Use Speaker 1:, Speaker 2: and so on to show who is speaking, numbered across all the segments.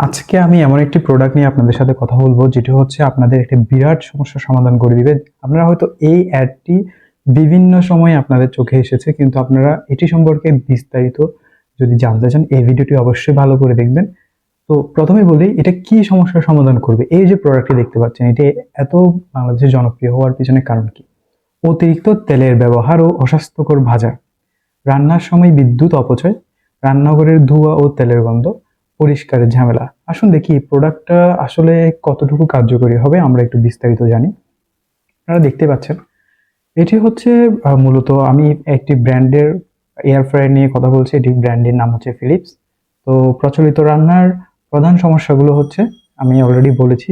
Speaker 1: আজকে আমি এমন একটি প্রোডাক্ট নিয়ে আপনাদের সাথে কথা বলবো যেটি হচ্ছে আপনাদের একটা বিরাট সমস্যার সমাধান করে দিবে। আপনারা হয়তো এই অ্যাডটি বিভিন্ন সময় আপনাদের চোখে এসেছে, কিন্তু আপনারা এটি সম্পর্কে বিস্তারিত যদি জানতে চান এই ভিডিওটি অবশ্যই ভালো করে দেখবেন। তো প্রথমে বলি, এটা কি সমস্যার সমাধান করবে। এই যে প্রোডাক্টটি দেখতে পাচ্ছেন, এটি এত বাংলাদেশে জনপ্রিয় হওয়ার পিছনে কারণ কি? অতিরিক্ত তেলের ব্যবহার ও অস্বাস্থ্যকর ভাজা, রান্নার সময় বিদ্যুৎ অপচয়, রান্নাঘরের ধোঁয়া ও তেলের গন্ধ, পরিষ্কারের ঝামেলা। আসুন দেখি এই প্রোডাক্টটা আসলে কতটুকু কার্যকরী হবে, আমরা একটু বিস্তারিত জানি। আপনারা দেখতে পাচ্ছেন এটি হচ্ছে মূলত আমি একটি ব্র্যান্ডের এয়ার ফ্রায়ার নিয়ে কথা বলছি। এটি ব্র্যান্ডের নাম হচ্ছে ফিলিপস। তো প্রচলিত রান্নার প্রধান সমস্যাগুলো হচ্ছে, আমি অলরেডি বলেছি,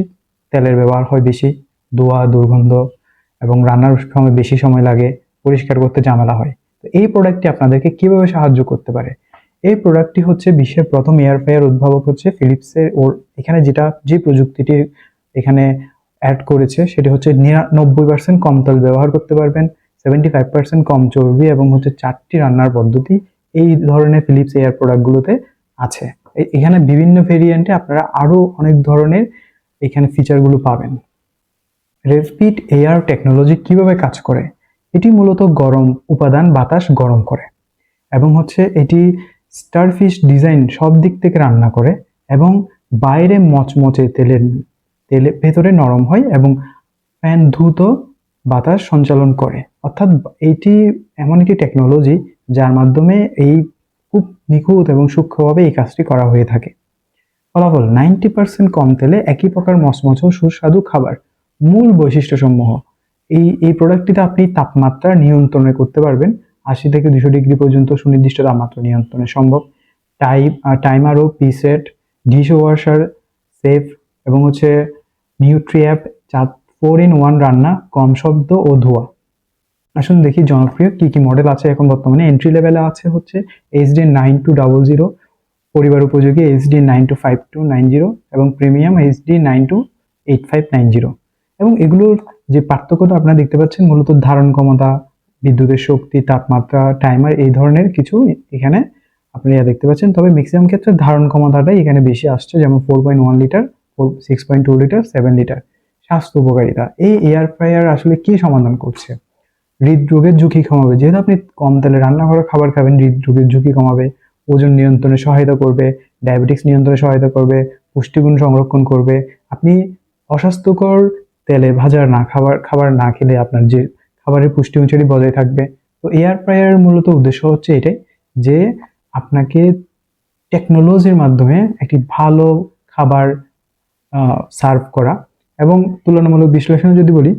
Speaker 1: তেলের ব্যবহার হয় বেশি, ধোঁয়া, দুর্গন্ধ এবং রান্নার সময় বেশি সময় লাগে, পরিষ্কার করতে ঝামেলা হয়। তো এই প্রোডাক্টটি আপনাদেরকে কিভাবে সাহায্য করতে পারে? এই প্রোডাক্টটি হচ্ছে বিশ্বের প্রথম এয়ার ফ্রায়ার উদ্ভাবক হচ্ছে ফিলিপসের। ওর এখানে যে প্রযুক্তিটি এখানে অ্যাড করেছে সেটি হচ্ছে 99% কম তেল ব্যবহার করতে পারবেন, 75% কম চর্বি এবং হচ্ছে 4টি রান্নার পদ্ধতি এই ধরনের ফিলিপস এয়ার প্রোডাক্টগুলোতে আছে। এখানে বিভিন্ন ভেরিয়েন্টে আপনারা আরো অনেক ধরনের এখানে ফিচারগুলো পাবেন। রেভিট এয়ার টেকনোলজি কিভাবে কাজ করে? এটি মূলত গরম উপাদান বাতাস গরম করে এবং হচ্ছে এটি স্টারফিশ ডিজাইন সব দিক থেকে রান্না করে এবং বাইরে মচমচে তেলে ভেতরে নরম হয় এবং ফ্যান দ্রুত বাতাস সঞ্চালন করে। অর্থাৎ এটি এমন একটি টেকনোলজি যার মাধ্যমে এই খুব নিখুঁত এবং সূক্ষ্মভাবে এই কাজটি করা হয়ে থাকে। ফলাফল: 90% কম তেলে একই প্রকার মচমচ ও সুস্বাদু খাবার। মূল বৈশিষ্ট্যসমূহ: এই প্রোডাক্টটিতে আপনি তাপমাত্রা নিয়ন্ত্রণে করতে পারবেন। 80 থেকে 200 ডিগ্রি পর্যন্ত সুনির্দিষ্ট তাপমাত্রা নিয়ন্ত্রণে সম্ভব। টাইমার ও প্রিসেট, ডিশ ওয়াশার সেফ এবং হচ্ছে নিউট্রিঅ্যাপ 4-in-1 রান্না, কম শব্দ ও ধোঁয়া। আসুন দেখি জনপ্রিয় কি কি মডেল আছে এখন বর্তমানে। এন্ট্রি লেভেলে আছে হচ্ছে HD 9200, পরিবার উপযোগী HD 925290 এবং প্রিমিয়াম HD 928590। এবং এগুলোর যে পার্থক্যটা আপনারা দেখতে পাচ্ছেন, মূলত ধারণ ক্ষমতা, বিদ্যুতের শক্তি, তাপমাত্রা, টাইমার, এই ধরনের কিছু এখানে আপনারা দেখতে পাচ্ছেন। তবে ম্যাক্সিমাম ক্ষেত্রে ধারণ ক্ষমতাটাই এখানে বেশি আসছে, যেমন 4.1 লিটার, 6.2 লিটার, 7 লিটার। স্বাস্থ্য উপকারিতা: এই এয়ার ফ্রায়ার আসলে কি সমাধান করছে? হৃদরোগের ঝুঁকি কমাবে। যেহেতু আপনি কম তেলে রান্না করা খাবার খাবেন, হৃদরোগের ঝুঁকি কমাবে, ওজন নিয়ন্ত্রণে সহায়তা করবে, ডায়াবেটিক্স নিয়ন্ত্রণে সহায়তা করবে, পুষ্টিগুণ সংরক্ষণ করবে। আপনি অস্বাস্থ্যকর তেলে ভাজা খাবার না খেলে আপনার যে খাবারের পুষ্টিগুণ সেটি বজায় থাকবে। তো এয়ার ফ্রায়ারের মূলত উদ্দেশ্য হচ্ছে এটাই, যে আপনাকে টেকনোলজির মাধ্যমে একটি ভালো খাবার সার্ভ করা। এবং তুলনামূলক বিশ্লেষণ যদি বলি,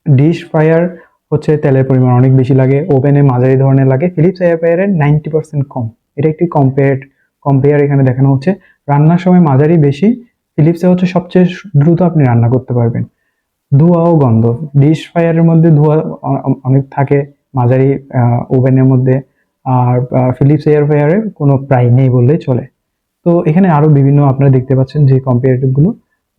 Speaker 1: ডিশ ফ্রায়ার হচ্ছে তেলের পরিমাণ অনেক বেশি লাগে, ওভেনে মাঝারি ধরনের লাগে। ফিলিপস এয়ার ফ্রায়ারের 90% কম। এটা একটি কম্পেয়ার এখানে দেখানো হচ্ছে। রান্নার সময় মাঝারি বেশি, ফিলিপসে হচ্ছে সবচেয়ে দ্রুত আপনি রান্না করতে পারবেন। ধোঁয়া ও গন্ধ: ডিশ ফ্রায়ারের মধ্যে ধোঁয়া অনেক থাকে মাঝারি ওভেনের মধ্যে, আর ফিলিপস এয়ার ফ্রায়ারে কোনো প্রায় নেই বললেই চলে। তো এখানে আরো বিভিন্ন আপনারা দেখতে পাচ্ছেন যে কম্পারেটিভ গুলো।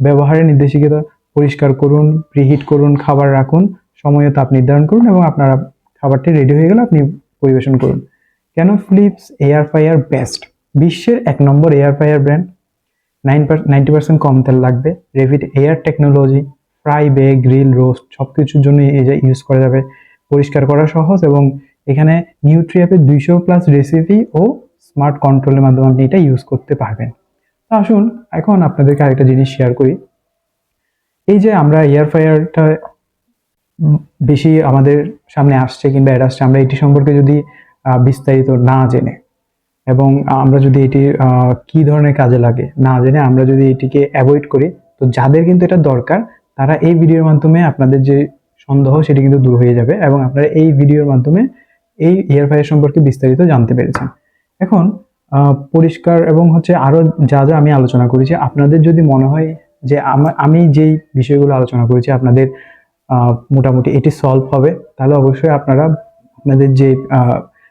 Speaker 1: ব্যবহারের নির্দেশিকা: পরিষ্কার করুন, প্রিহিট করুন, খাবার রাখুন, সময়ে তাপ নির্ধারণ করুন এবং আপনারা খাবারটি রেডি হয়ে গেলে আপনি পরিবেশন করুন। কেন ফিলিপস এয়ার ফ্রায়ার বেস্ট? বিশ্বের 1 নম্বর এয়ার ফ্রায়ার ব্র্যান্ড। 90% কম তেল লাগবে। Rapid air technology, fry, bake, grill, roast সবকিছুর জন্য এই যে ইউজ করা যাবে। পরিষ্কার করা সহজ এবং এখানে নিউট্রিঅ্যাপের 200+ রেসিপি ও স্মার্ট কন্ট্রোলের মাধ্যমে আপনি এটা ইউজ করতে পারবেন। আসুন এখন আপনাদেরকে আরেকটা জিনিস শেয়ার করি। এই যে আমরা এয়ার ফ্রায়ারটা বেশি আমাদের সামনে আসছে কিংবা এটা আসছে, আমরা এটি সম্পর্কে যদি বিস্তারিত না জেনে এবং আমরা যদি এটি কি ধরনের কাজে লাগে না জেনে আমরা যদি এটিকে অ্যাভয়েড করি, তো যাদের কিন্তু এটা দরকার তারা এই ভিডিওর মাধ্যমে আপনাদের যে সন্দেহ সেটি কিন্তু দূর হয়ে যাবে এবং আপনারা এই ভিডিওর মাধ্যমে এই এয়ার ফ্রায়ার সম্পর্কে বিস্তারিত জানতে পেরেছেন। এখন পরিষ্কার এবং হচ্ছে আরো যা যা আমি আলোচনা করেছি, আপনাদের যদি মনে হয় যে আমি যেই বিষয়গুলো আলোচনা করেছি আপনাদের মোটামুটি এটি সলভ হবে, তাহলে অবশ্যই আপনারা আপনাদের যে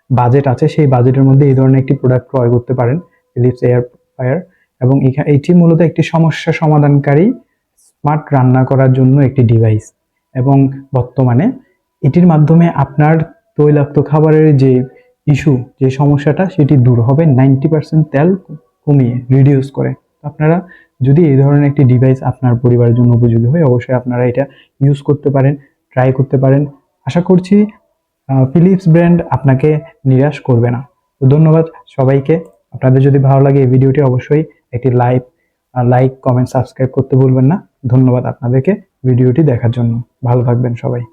Speaker 1: বাজেট আছে সেই বাজেটের মধ্যে এই ধরনের একটি প্রোডাক্ট ক্রয় করতে পারেন, ফিলিপস এয়ার ফ্রায়ার। এবং এটি মূলত একটি সমস্যা সমাধানকারী স্মার্ট রান্না করার জন্য একটি ডিভাইস এবং বর্তমানে এটির মাধ্যমে আপনার তৈলাক্ত খাবারের যে ইস্যু, যে সমস্যাটা সেটি দূর হবে 90% তেল কমিয়ে রিডিউস করে। আপনারা যদি এই ধরনের একটি ডিভাইস আপনার পরিবারের জন্য উপযোগী হয়, অবশ্যই আপনারা এটা ইউজ করতে পারেন, ট্রাই করতে পারেন। আশা করছি ফিলিপস ব্র্যান্ড আপনাকে নিরাশ করবে না। তো ধন্যবাদ সবাইকে। আপনাদের যদি ভালো লাগে এই ভিডিওটি, অবশ্যই একটি লাইক, কমেন্ট, সাবস্ক্রাইব করতে ভুলবেন না। ধন্যবাদ আপনাদেরকে ভিডিওটি দেখার জন্য। ভালো থাকবেন সবাই।